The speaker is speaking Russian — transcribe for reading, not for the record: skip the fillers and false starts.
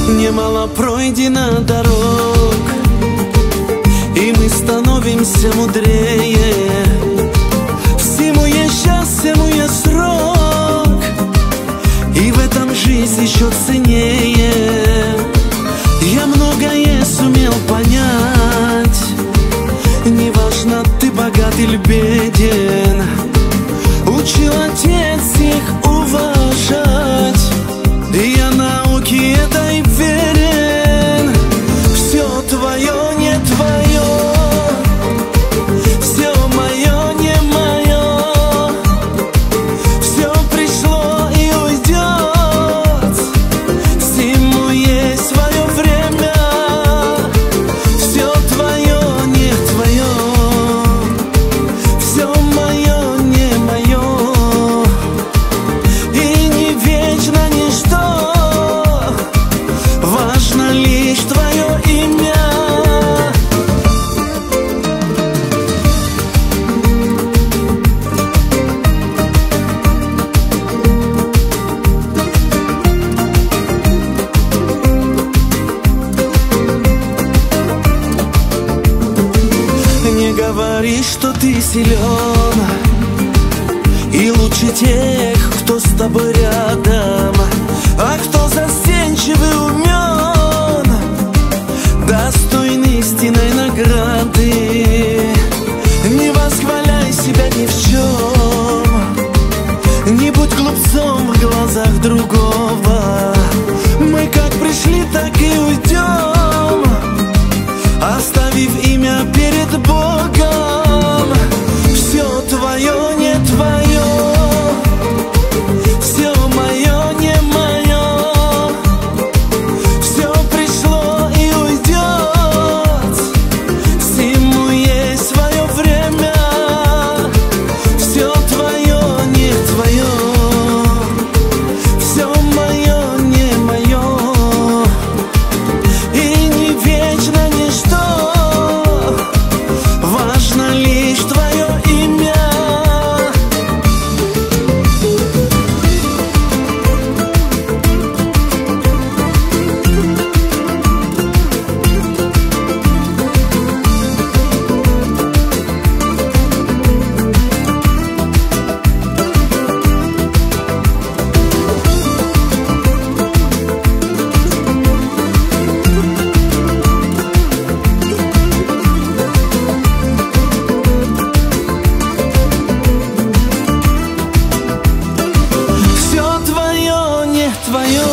Немало пройдено дорог, и мы становимся мудрее. Всему есть час, всему есть срок, и в этом жизнь еще ценнее. Я многое сумел понять, неважно, ты богат или беден. Учил отец их уважать, и я науке этой верен. Все твое не твое, все мое не мое, все пришло и уйдет, всему есть свое время. Все твое не твое, все мое не мое, и не вечно ничто, важно лишь твое имя. Не говори, что ты силен, и лучше тех, кто с тобой рядом. А кто застенчивый, умен, достойный истинной награды. Не восхваляй себя ни в чем, не будь глупцом в глазах другого. Мы как пришли, так и уйдем, оставив имя перед Богом. Все твое не твое, все мое не мое, все пришло и уйдет, всему есть свое время. Все твое не твое, все мое не мое, и не вечно ничто, важно лишь твое имя. Все твое не твое,